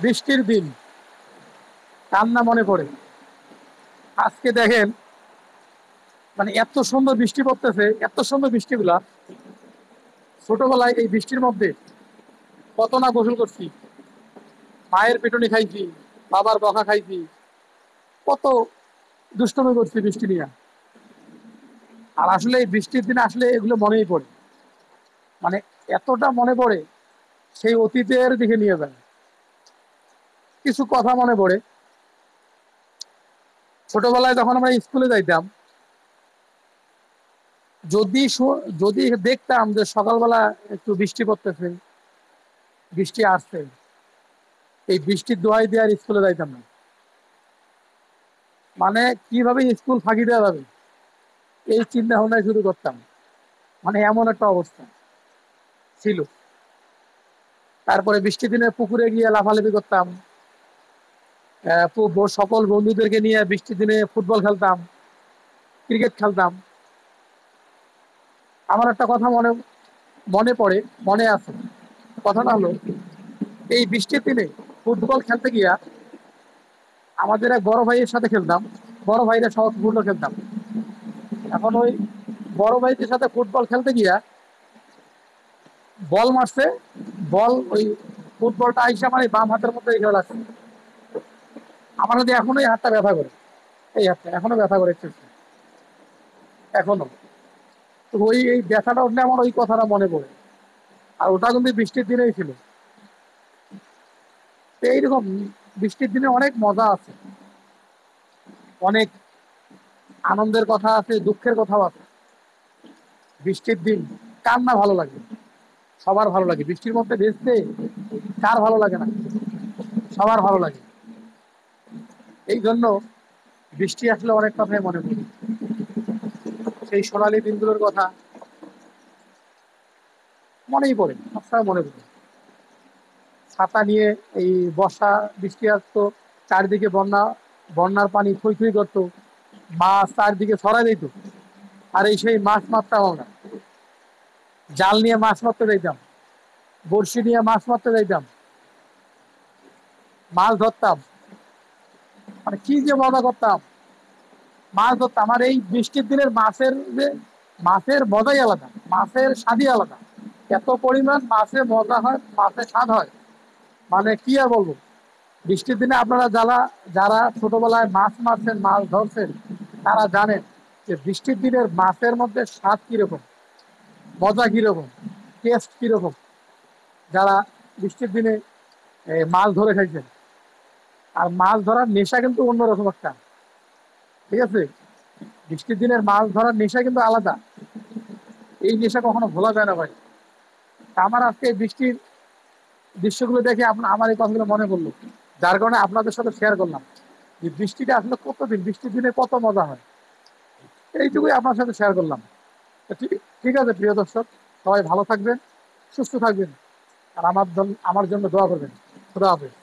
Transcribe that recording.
বৃষ্টির দিন কান্না মনে পড়ে। আজকে দেখেন, মানে এত সুন্দর বৃষ্টি পড়তেছে, এত সুন্দর বৃষ্টিগুলা। ছোটবেলায় এই বৃষ্টির মধ্যে কত না গোসল করছি, মায়ের পেটুনি খাইছি, বাবার বকা খাইছি, কত দুষ্টুমি করছি বৃষ্টি নিয়ে। আর আসলে এই বৃষ্টির দিনে আসলে এগুলো মনেই পড়ে, মানে এতটা মনে পড়ে, সেই অতীতের দিকে নিয়ে যায়। কিছু কথা মনে পড়ে, ছোটবেলায় যখন আমরা স্কুলে যাইতাম, যদি দেখতাম যে সকালবেলা একটু বৃষ্টি পড়তেছে, বৃষ্টি আসছে, এই বৃষ্টির দোহাই দিয়ে আর স্কুলে যাইতাম না। মানে কিভাবে স্কুল ফাঁকি দেওয়া যাবে এই চিন্তা ভাবনায় শুরু করতাম। মানে এমন একটা অবস্থা ছিল। তারপরে বৃষ্টির দিনে পুকুরে গিয়ে লাফালাফি করতাম। সকল বন্ধুদেরকে নিয়ে বৃষ্টির দিনে ফুটবল খেলতাম, ক্রিকেট খেলতাম। আমার একটা কথা মনে মনে পড়ে, মনে আছে। কথাটা হলো, এই বৃষ্টির দিনে ফুটবল খেলতে গিয়া আমাদের এক বড় ভাইয়ের সাথে খেলতাম। বড় ভাইরা সহ ফুটবল খেলতাম। এখন ওই বড় ভাইদের সাথে ফুটবল খেলতে গিয়া বল মারছে, বল ওই ফুটবলটা আইসা আমার এই বাম হাতের মধ্যে এসে লাগছে। আমার যদি এখনো এই হাতটা ব্যথা করে, এই হাতটা এখনো ব্যথা করে একটু একটু, এখনো। তো ওই এই ব্যথাটা উঠলে আমার ওই কথাটা মনে পড়ে। আর ওটা কিন্তু বৃষ্টির দিনেই ছিল। তো এইরকম বৃষ্টির দিনে অনেক মজা আছে, অনেক আনন্দের কথা আছে, দুঃখের কথাও আছে। বৃষ্টির দিন কার না ভালো লাগে? সবার ভালো লাগে বৃষ্টির মধ্যে ভেজতে। কার ভালো লাগে না? সবার ভালো লাগে। এই জন্য বৃষ্টি আসলে অনেক কথাই মনে পড়ে, সেই সোনালী দিনগুলোর কথা মনেই পড়ে, সবসময় মনে পড়ে। ছাতা নিয়ে এই বর্ষা বৃষ্টি আসতো, চারিদিকে বন্যা, বন্যার পানি থই থই করতো, মাছ চারদিকে ছড়া দিত। আর এই সেই মাছ মারতাম আমরা, জাল নিয়ে মাছ মারতে যাইতাম, বড়শি নিয়ে মাছ মারতে যাইতাম, মাছ ধরতাম। মানে কি যে মজা করতাম, মাছ ধরতাম। আর এই বৃষ্টির দিনের মাছের যে মাছের মজাই আলাদা, মাছের স্বাদই আলাদা। এত পরিমাণ মাছের মজা হয়, মাছের স্বাদ হয়, মানে কি আর বলবো। বৃষ্টির দিনে আপনারা যারা যারা ছোটবেলায় মাছ মারছেন, মাছ ধরছেন, তারা জানেন যে বৃষ্টির দিনের মাছের মধ্যে স্বাদ কিরকম, মজা কিরকম, টেস্ট কিরকম। যারা বৃষ্টির দিনে মাছ ধরে খাইছেন। আর মাছ ধরার নেশা কিন্তু অন্যরকম একটা, ঠিক আছে? বৃষ্টির দিনের মাছ ধরার নেশা কিন্তু আলাদা। এই নেশা কখনো ভোলা যায় না ভাই। তা আমার আজকে এই বৃষ্টির দৃশ্যগুলো দেখে আমার এই কথাগুলো মনে পড়লো, যার কারণে আপনাদের সাথে শেয়ার করলাম যে বৃষ্টিটা আসলে কতদিন, বৃষ্টির দিনে কত মজা হয়, এইটুকুই আপনার সাথে শেয়ার করলাম। তো ঠিক ঠিক আছে প্রিয় দর্শক, সবাই ভালো থাকবেন, সুস্থ থাকবেন। আর আমার জন্য দোয়া করবেন। খোদা হাফেজ।